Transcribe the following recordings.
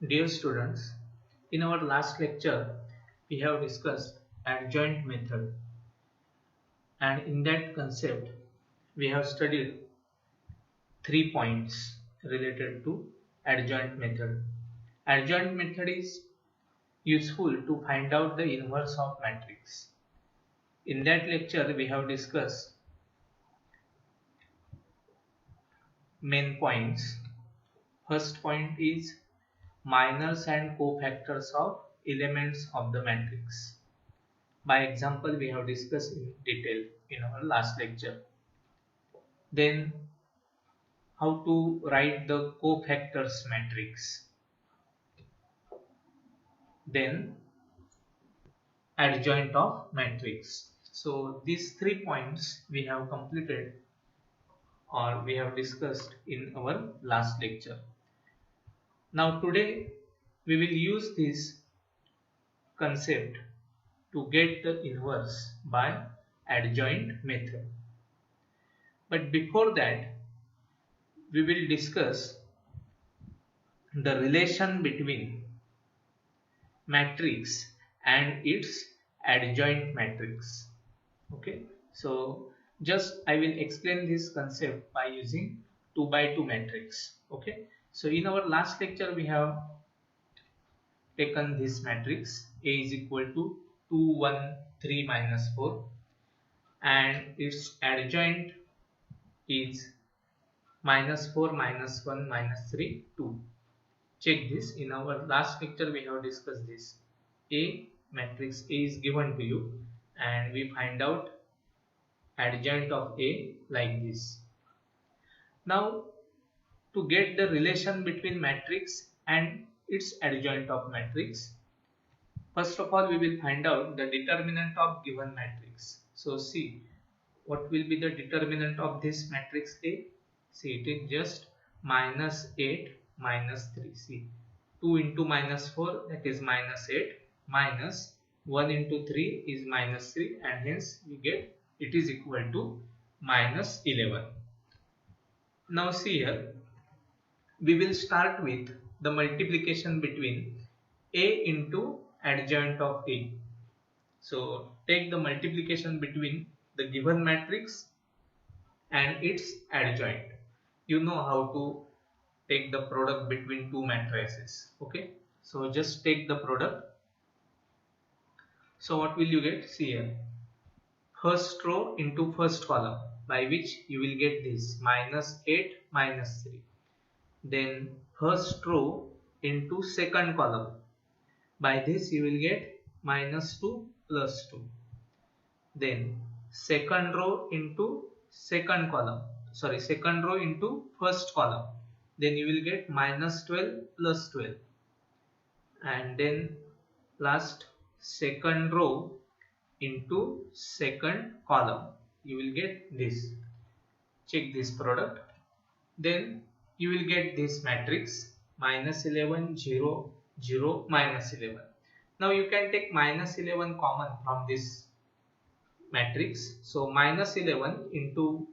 Dear students, in our last lecture, we have discussed adjoint method, and in that concept, we have studied 3 points related to adjoint method. Adjoint method is useful to find out the inverse of matrix. In that lecture, we have discussed main points. First point is minors and cofactors of elements of the matrix. By example, we have discussed in detail in our last lecture. Then how to write the cofactors matrix. Then adjoint of matrix. So these 3 points we have completed or we have discussed in our last lecture. Now today we will use this concept to get the inverse by adjoint method. But before that, we will discuss the relation between matrix and its adjoint matrix. Okay, so just I will explain this concept by using 2 by 2 matrix. Okay, so in our last lecture we have taken this matrix A is equal to 2 1 3 minus 4 and its adjoint is minus 4 minus 1 minus 3 2. Check this. In our last lecture we have discussed this. A matrix A is given to you and we find out adjoint of A like this. Now to get the relation between matrix and its adjoint of matrix, first of all we will find out the determinant of given matrix. So see what will be the determinant of this matrix A. See, it is just minus 8 minus 3. See, 2 into minus 4, that is minus 8, minus 1 into 3 is minus 3, and hence we get it is equal to minus 11. Now see here, we will start with the multiplication between A into adjoint of A. So take the multiplication between the given matrix and its adjoint. You know how to take the product between two matrices. Okay, so just take the product. So what will you get? See here, first row into first column, by which you will get this minus 8 minus 3. Then first row into second column, by this you will get minus 2 plus 2. Then second row into second row into first column, then you will get minus 12 plus 12, and then last second row into second column, you will get this. Check this product. Then you will get this matrix minus 11 0 0 minus 11. Now you can take minus 11 common from this matrix. So minus 11 into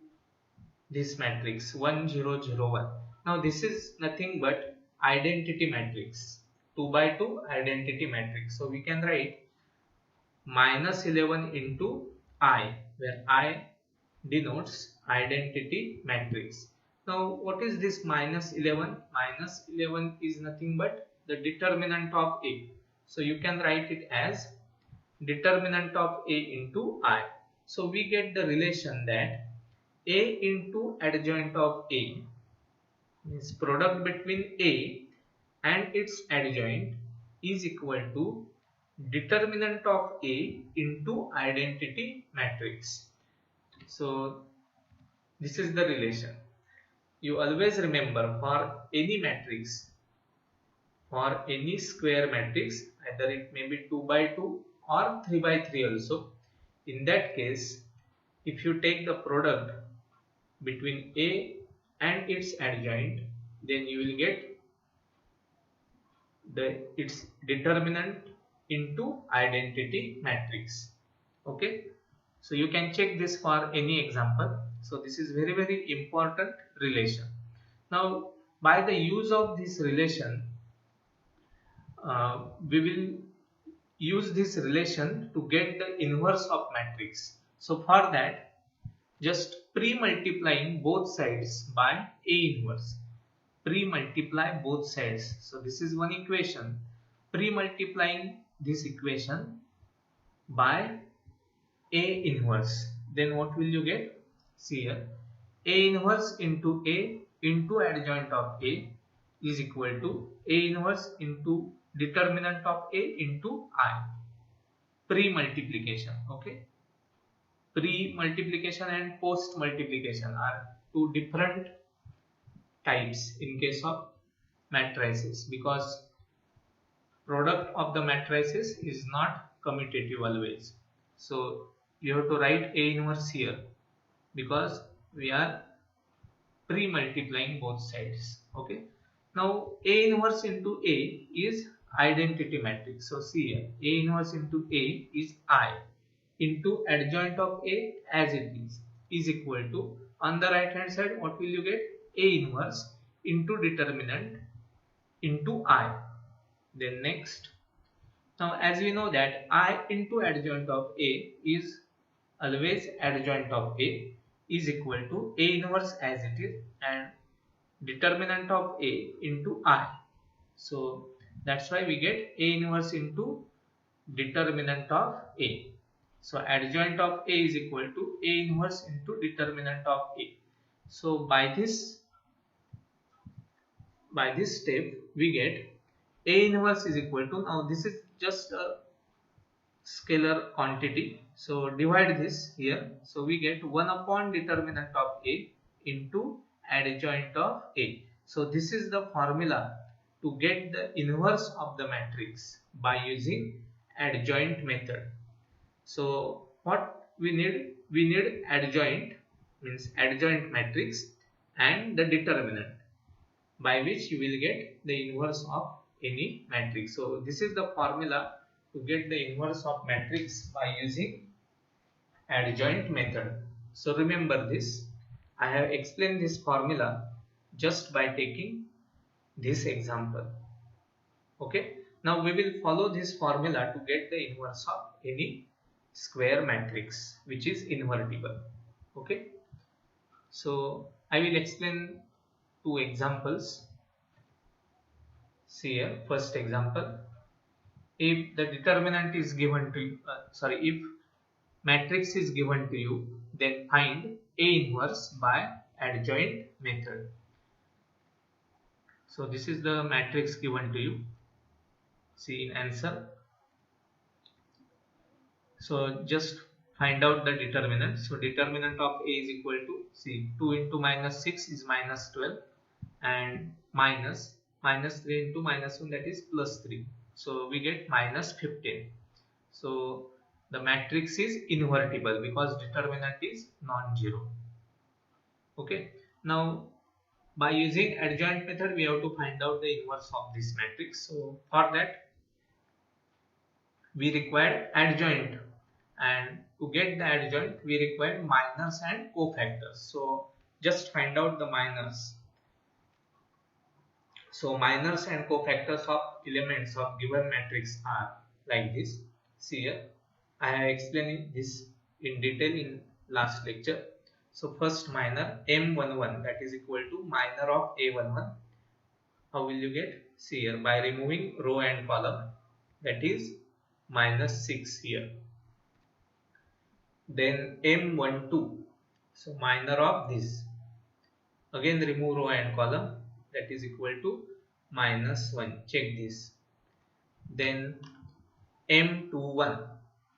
this matrix 1 0 0 1. Now this is nothing but identity matrix, 2 by 2 identity matrix. So we can write minus 11 into I, where I denotes identity matrix. Now what is this minus 11? Minus 11 is nothing but the determinant of A. So you can write it as determinant of A into I. So we get the relation that A into adjoint of A means product between A and its adjoint is equal to determinant of A into identity matrix. So this is the relation. You always remember, for any matrix, for any square matrix, either it may be 2 by 2 or 3 by 3 also. In that case, if you take the product between A and its adjoint, then you will get its determinant into identity matrix. Okay, so you can check this for any example. So this is very important relation. Now by the use of this relation, we will use this relation to get the inverse of matrix. So for that, just pre-multiplying both sides by A inverse. Pre-multiply both sides. So this is one equation. Pre-multiplying this equation by A inverse. Then what will you get? See here. A inverse into A into adjoint of A is equal to A inverse into determinant of A into I. Pre-multiplication. Okay. Pre-multiplication and post-multiplication are two different types in case of matrices, because product of the matrices is not commutative always. So you have to write A inverse here because we are pre-multiplying both sides. Okay. Now A inverse into A is identity matrix. So see here, A inverse into A is I into adjoint of A as it is equal to, on the right hand side what will you get? A inverse into determinant into I. Then next, now as we know that I into adjoint of A is always adjoint of A is equal to A inverse as it is and determinant of A into I. So that's why we get A inverse into determinant of A. So adjoint of A is equal to A inverse into determinant of A. So by this step we get A inverse is equal to, now this is just a scalar quantity, so divide this here. So we get 1 upon determinant of A into adjoint of A. So this is the formula to get the inverse of the matrix by using adjoint method. So what we need? We need adjoint, means adjoint matrix, and the determinant by which you will get the inverse of any matrix. So this is the formula to get the inverse of matrix by using adjoint method. So remember this. I have explained this formula just by taking this example. Okay. Now we will follow this formula to get the inverse of any square matrix which is invertible. Okay. So I will explain two examples. See here, first example. If the determinant is given to you, if matrix is given to you, then find A inverse by adjoint method. So this is the matrix given to you. See in answer. So just find out the determinant. So determinant of A is equal to, see, 2 into minus 6 is minus 12 and minus 3 into minus 1, that is plus 3. So we get minus 15. So the matrix is invertible because determinant is non-zero. Okay. Now by using adjoint method we have to find out the inverse of this matrix. So for that we require adjoint, and to get the adjoint we require minors and cofactors. So just find out the minors. So minors and cofactors of elements of given matrix are like this. See here, I have explained this in detail in last lecture. So first minor M11, that is equal to minor of A11. How will you get? See here, by removing row and column, that is minus 6 here. Then M12, so minor of this, again remove row and column, that is equal to minus 1. Check this. Then M21,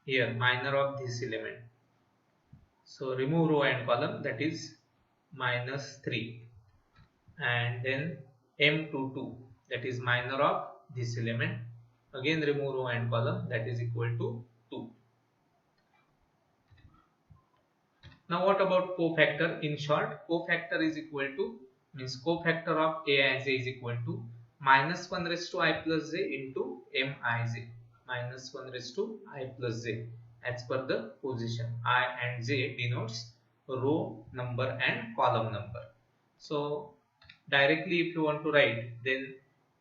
here minor of this element, so remove row and column, that is minus 3. And then M22, that is minor of this element, again remove row and column, that is equal to 2. Now what about cofactor? In short, cofactor is equal to, means cofactor of A as A is equal to minus 1 raised to I plus j into Mij, minus 1 raised to I plus j, as per the position. I and j denotes row number and column number. So directly if you want to write, then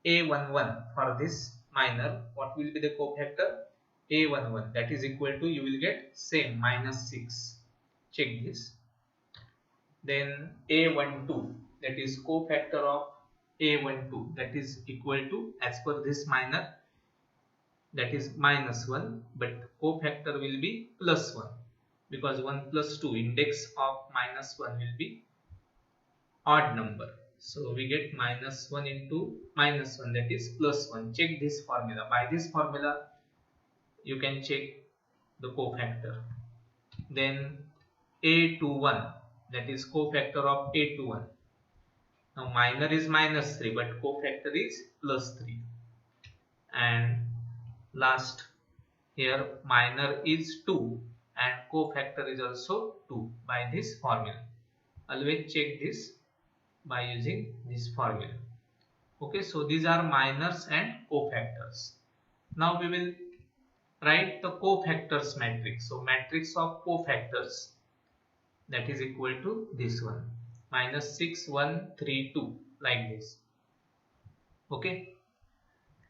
A11 for this minor, what will be the cofactor? A11, that is equal to, you will get same minus 6. Check this. Then A12, that is cofactor of A12, that is equal to, as per this minor, that is minus 1, but cofactor will be plus 1, because 1 plus 2, index of minus 1 will be odd number. So we get minus 1 into minus 1, that is plus 1. Check this formula. By this formula, you can check the cofactor. Then A21, that is cofactor of A21. Now minor is minus 3, but cofactor is plus 3. And last, here minor is 2 and cofactor is also 2 by this formula. Always check this by using this formula. Okay, so these are minors and cofactors. Now we will write the cofactors matrix. So matrix of cofactors, that is equal to this one, minus 6, 1, 3, 2, like this. Okay.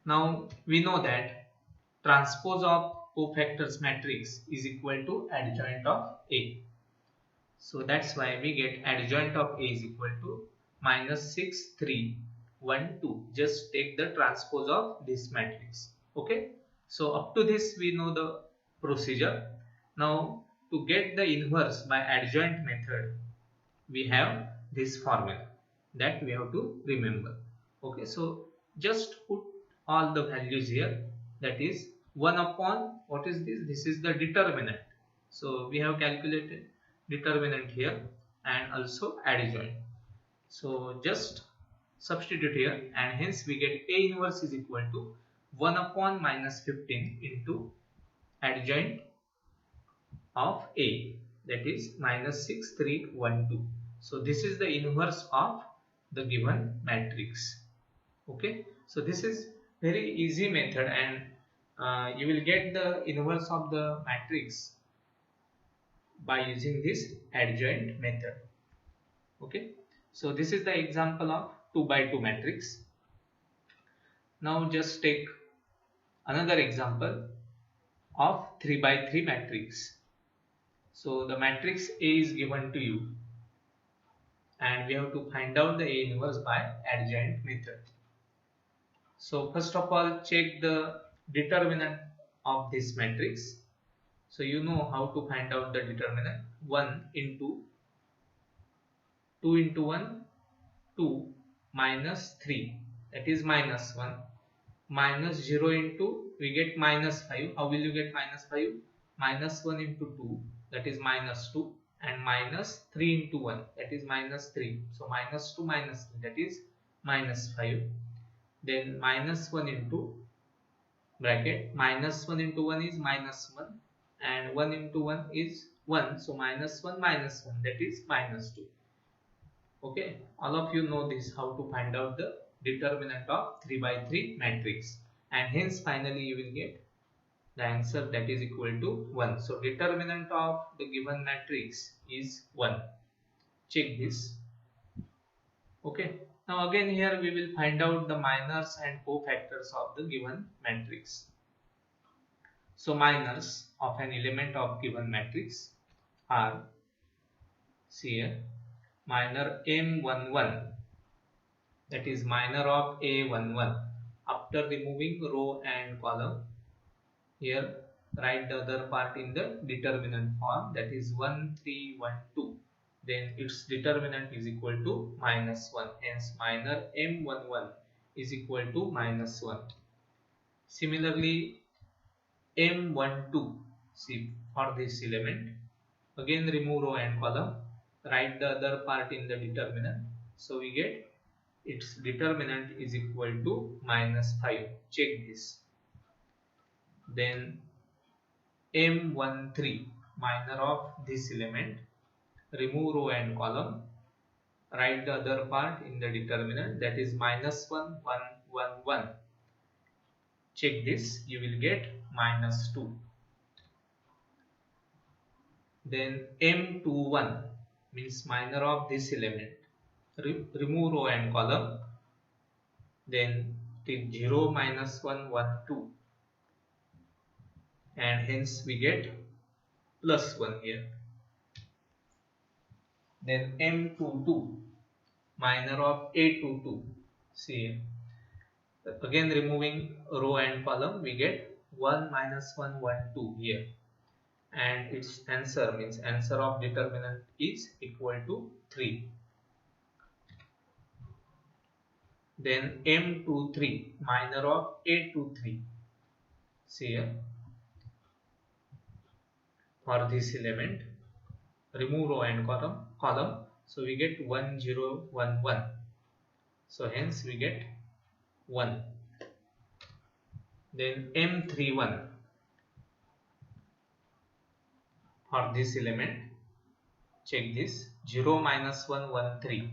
Now we know that transpose of cofactors matrix is equal to adjoint of A. So that's why we get adjoint of A is equal to minus 6, 3, 1, 2. Just take the transpose of this matrix. Okay. So up to this we know the procedure. Now to get the inverse by adjoint method, we have this formula that we have to remember. Okay. So just put all the values here, that is 1 upon, what is this? This is the determinant. So we have calculated determinant here and also adjoint. So just substitute here and hence we get A inverse is equal to 1 upon minus 15 into adjoint of A, that is minus 6, 3, 1, 2. So this is the inverse of the given matrix. Okay. So this is very easy method and you will get the inverse of the matrix by using this adjoint method. Okay. So this is the example of 2 by 2 matrix. Now just take another example of 3 by 3 matrix. So the matrix A is given to you and we have to find out the A inverse by adjoint method. So first of all, check the determinant of this matrix. So you know how to find out the determinant. 1 into 2 into 1, 2 minus 3, that is minus 1, minus 0 into, we get minus 5. How will you get minus 5? Minus 1 into 2, that is minus 2, and minus 3 into 1, that is minus 3. So minus 2 minus 3, that is minus 5. Then minus 1 into bracket, minus 1 into 1 is minus 1 and 1 into 1 is 1. So minus 1 minus 1, that is minus 2. Okay, all of you know this, how to find out the determinant of 3 by 3 matrix, and hence finally you will get the answer, that is equal to 1. So determinant of the given matrix is 1. Check this. Okay. Now again here we will find out the minors and cofactors of the given matrix. So minors of an element of given matrix are, see here, minor M11, that is minor of A11. After removing row and column, here write the other part in the determinant form, that is 1, 3, 1, 2. Then its determinant is equal to minus 1. Hence minor M11 is equal to minus 1. Similarly, M12, see, for this element, again remove row and column, write the other part in the determinant. So we get its determinant is equal to minus 5. Check this. Then M13, minor of this element, remove row and column, write the other part in the determinant, that is minus 1, 1, 1, 1. Check this, you will get minus 2. Then M21 means minor of this element, remove row and column, then is 0 minus 1 1 2, and hence we get plus 1 here. Then M22 minor of A22. See here. Again removing row and column, we get 1 minus 1 1 2 here, and its answer means answer of determinant is equal to 3. Then M23 minor of A23. See here, for this element remove row and column, so we get 1 0 1 1, so hence we get 1. Then M31 for this element, check this, 0 minus 1 1 3,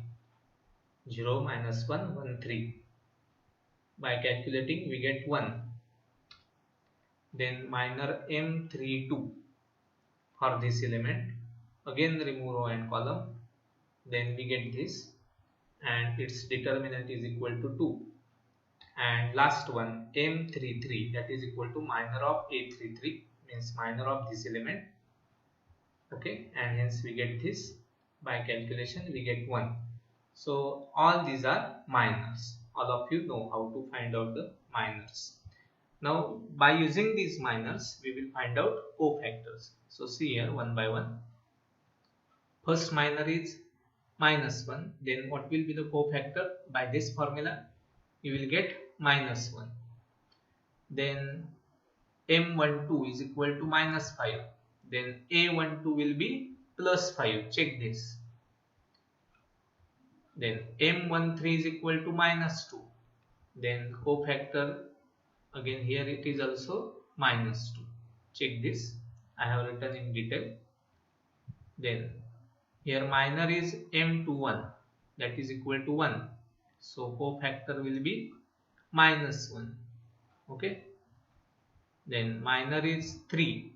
0 minus 1 1 3, by calculating we get 1. Then minor M32 for this element, again remove row and column, then we get this, and its determinant is equal to 2. And last one M33, that is equal to minor of A33, means minor of this element. Okay, and hence we get this, by calculation we get 1. So all these are minors. All of you know how to find out the minors. Now by using these minors we will find out cofactors. So see here one by one. First minor is minus 1. Then what will be the cofactor? By this formula you will get minus 1. Then M12 is equal to minus 5. Then A12 will be plus 5. Check this. Then M13 is equal to minus 2. Then cofactor, again here it is also minus 2. Check this. I have written in detail. Then here minor is M21, that is equal to 1. So cofactor will be minus 1. Okay. Then minor is 3.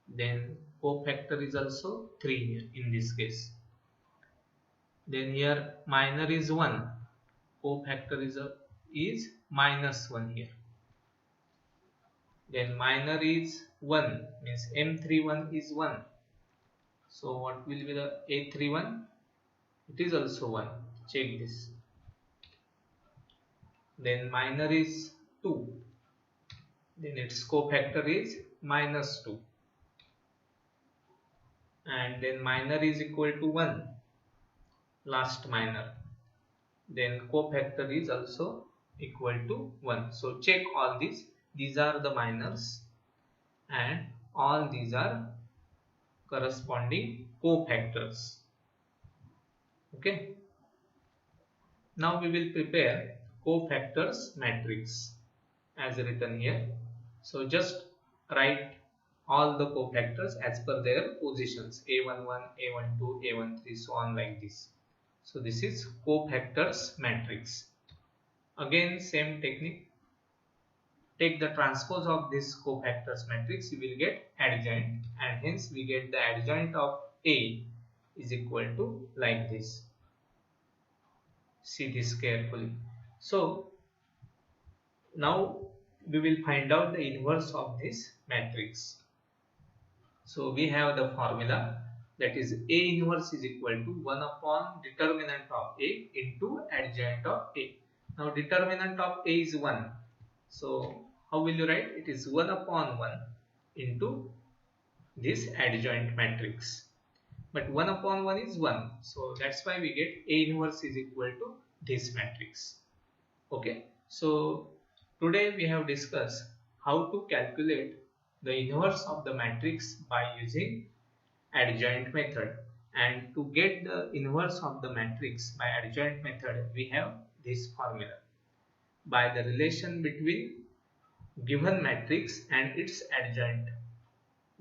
Then cofactor is also 3 here in this case. Then here minor is 1. Cofactor is minus 1 here. Then minor is 1, means M31 is 1. So what will be the A31? It is also 1. Check this. Then minor is 2. Then its cofactor is minus 2. And then minor is equal to 1. Last minor. Then cofactor is also equal to 1. So check all these. These are the minors, and all these are corresponding cofactors. Okay. Now we will prepare cofactors matrix as written here. So just write all the cofactors as per their positions, A11, A12, A13, so on like this. So this is cofactors matrix. Again same technique. Take the transpose of this cofactors matrix, you will get adjoint, and hence we get the adjoint of A is equal to like this. See this carefully. So now we will find out the inverse of this matrix. So we have the formula, that is A inverse is equal to 1 upon determinant of A into adjoint of A. Now determinant of A is 1. So how will you write? It is 1 upon 1 into this adjoint matrix. But 1 upon 1 is 1. So that's why we get A inverse is equal to this matrix. Okay. So today we have discussed how to calculate the inverse of the matrix by using adjoint method. And to get the inverse of the matrix by adjoint method, we have this formula. By the relation between given matrix and its adjoint,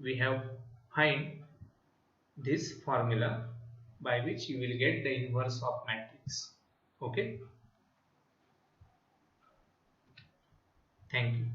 we have find this formula by which you will get the inverse of matrix. Okay. Thank you.